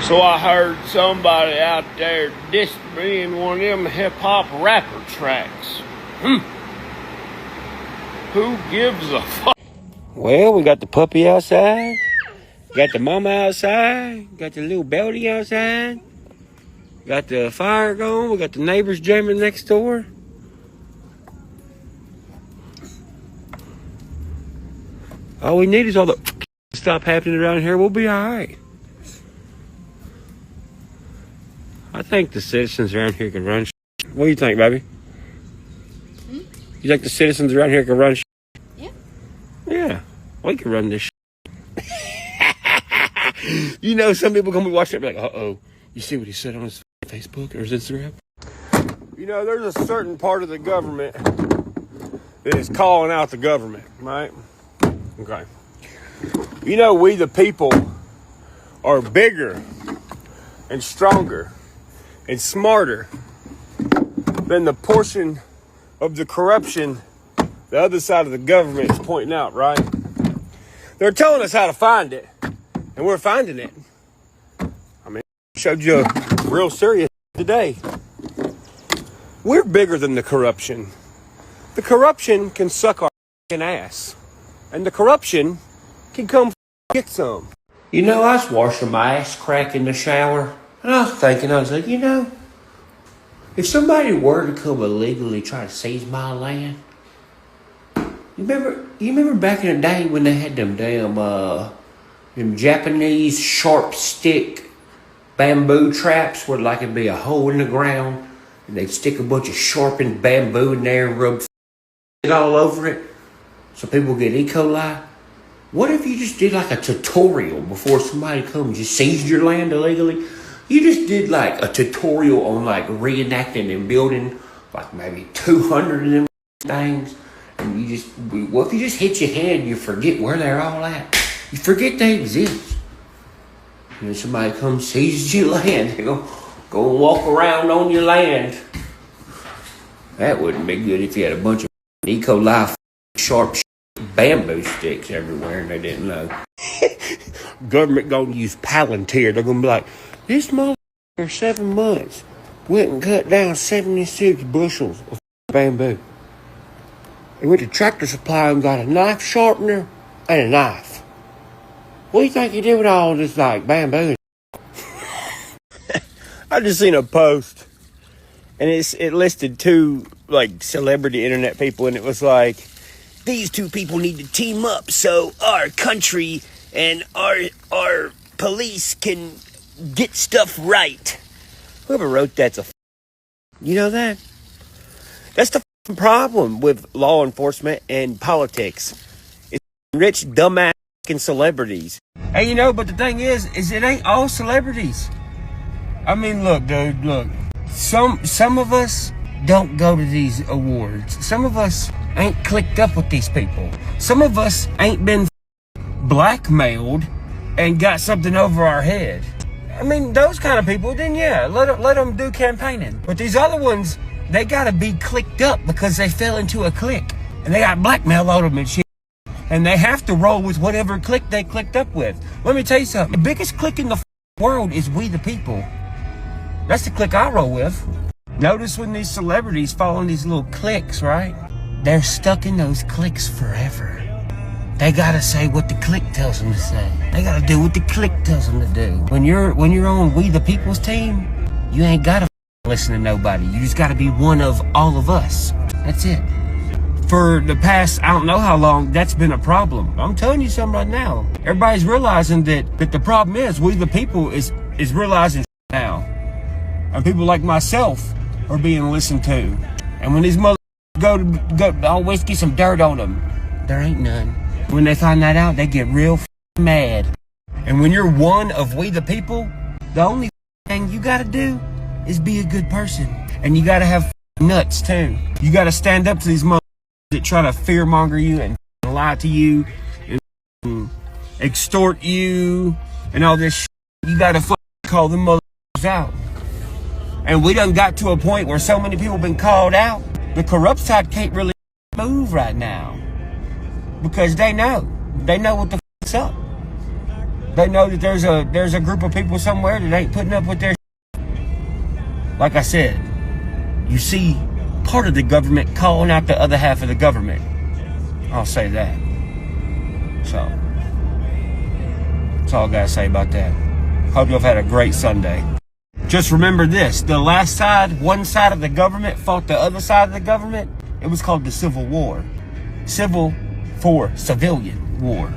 So I heard somebody out there dissing me in one of them hip-hop rapper tracks. Who gives a fuck? Well, we got the puppy outside. Got the mama outside. Got the little belly outside. Got the fire going. We got the neighbors jamming next door. All we need is all the stop happening around here. We'll be all right. I think the citizens around here can run. What do you think, baby? You think the citizens around here can run? Yeah. Yeah, we can run this. You know, some people gonna be watching it and be like, "Uh-oh, you see what he said on his Facebook or his Instagram?" You know, there's a certain part of the government that is calling out the government, right? Okay. You know, we the people are bigger and stronger and smarter than the portion of the corruption the other side of the government is pointing out, right? They're telling us how to find it, and we're finding it. I mean, I showed you a real serious today. We're bigger than the corruption. The corruption can suck our ass, and the corruption can come get some. You know, I was washing my ass crack in the shower, and I was thinking, I was like, you know, if somebody were to come illegally try to seize my land, you remember back in the day when they had them Japanese sharp stick bamboo traps where like it'd be a hole in the ground and they'd stick a bunch of sharpened bamboo in there and rub it all over it so people get E. coli? What if you just did like a tutorial before somebody comes, just seized your land illegally? You just did like a tutorial on like reenacting and building like maybe 200 of them things. And you just, what if you just hit your head and you forget where they're all at? You forget they exist. And then somebody comes, seizes your land, they go and walk around on your land. That wouldn't be good if you had a bunch of E. coli sharp bamboo sticks everywhere and they didn't know. Government gonna use Palantir. They're gonna be like, this motherfucker 7 months went and cut down 76 bushels of bamboo. He went to Tractor Supply and got a knife sharpener and a knife. What do you think he did with all this, like, bamboo? I just seen a post, and it listed two, like, celebrity internet people, and it was like, these two people need to team up so our country and our police can get stuff right. Whoever wrote that's you know that? That's the problem with law enforcement and politics. It's rich, dumbass celebrities. Hey, you know, but the thing is it ain't all celebrities. I mean, look, dude, look. Some of us don't go to these awards. Some of us ain't clicked up with these people. Some of us ain't been blackmailed and got something over our head. I mean, those kind of people, then yeah, let them do campaigning. But these other ones, they gotta be clicked up because they fell into a clique. And they got blackmail on them and shit. And they have to roll with whatever clique they clicked up with. Let me tell you something. The biggest clique in the world is we the people. That's the clique I roll with. Notice when these celebrities fall in these little cliques, right? They're stuck in those cliques forever. They gotta say what the clique tells them to say. They gotta do what the clique tells them to do. When you're on We the People's team, you ain't gotta listen to nobody. You just gotta be one of all of us. That's it. For the past, I don't know how long, that's been a problem. I'm telling you something right now. Everybody's realizing that the problem is We the People is realizing now. And people like myself are being listened to. And when these motherfuckers go always get some dirt on them, there ain't none. When they find that out, they get real mad. And when you're one of We the People, the only thing you gotta do is be a good person. And you gotta have nuts too. You gotta stand up to these motherfuckers that try to fearmonger you and lie to you and extort you and all this shit. You gotta call them motherfuckers out. And we done got to a point where so many people been called out, the corrupt side can't really move right now. Because they know what the fuck's up. They know that there's a group of people somewhere that ain't putting up with their Like I said, you see part of the government calling out the other half of the government. I'll say that. So, that's all I gotta say about that. Hope y'all have had a great Sunday. Just remember this, the last side, one side of the government fought the other side of the government. It was called the Civil War. Civil for civilian war.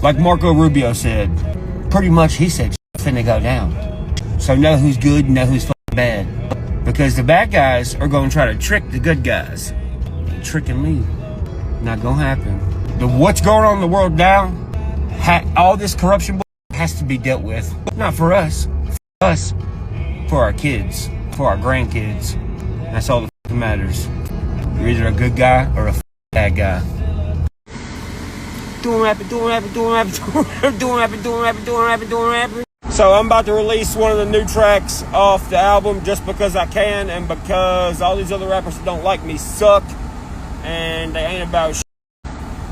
Like Marco Rubio said, pretty much he said finna go down. So know who's good and know who's fucking bad. Because the bad guys are gonna try to trick the good guys. They're tricking me. Not gonna happen. What's going on in the world now, all this corruption has to be dealt with. Not for us. For us. For our kids. For our grandkids. That's all that matters. You're either a good guy or a bad guy. Doing rapping. So I'm about to release one of the new tracks off the album just because I can and because all these other rappers that don't like me suck and they ain't about shit.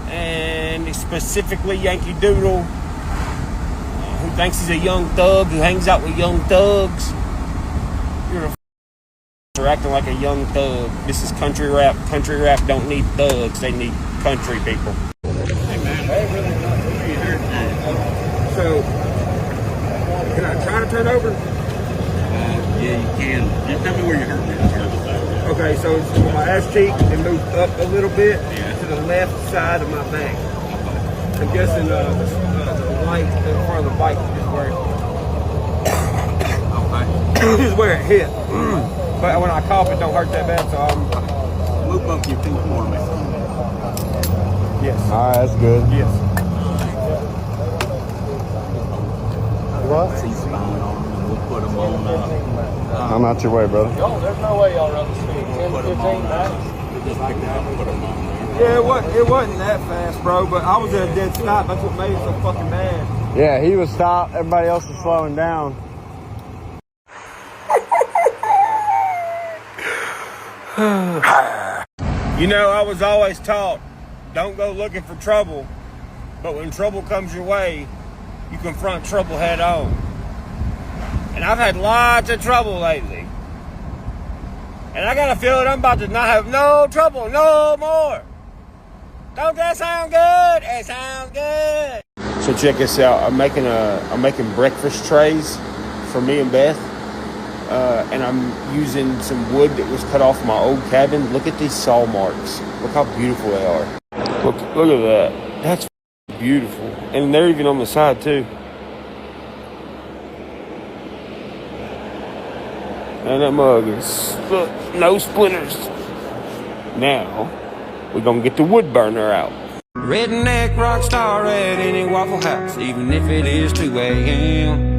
And specifically Yankee Doodle, who thinks he's a young thug, who hangs out with young thugs. You're a you're acting like a young thug. This is country rap. Country rap don't need thugs. They need country people. Hey man, so can I try to turn over? Yeah, you can. Just tell me where you hurt me. Okay, so it's my ass cheek and moved up a little bit to the left side of my back. I'm guessing the light in front of the bike is where is where it hit. But when I cough, it don't hurt that bad, so I'm... Loop up your feet for me. Yes. All right, that's good. Yes. What? Seats on them, and we'll put them on. I'm out your way, brother. Yo, there's no way y'all run the speed. 10, 15 miles. Just pick them up and put them on. Yeah, it wasn't that fast, bro, but I was at a dead stop. That's what made it so fucking bad. Yeah, he was stopped. Everybody else was slowing down. You know, I was always taught, don't go looking for trouble, but when trouble comes your way, you confront trouble head on. And I've had lots of trouble lately. And I got a feeling I'm about to not have no trouble no more. Don't that sound good? It sounds good. So check this out. I'm making breakfast trays for me and Beth. And I'm using some wood that was cut off my old cabin. Look at these saw marks. Look how beautiful they are. Look at that. That's beautiful. And they're even on the side too. And that mug is, look, no splinters. Now, we're gonna get the wood burner out. Redneck rock star at any Waffle House, even if it is 2 a.m.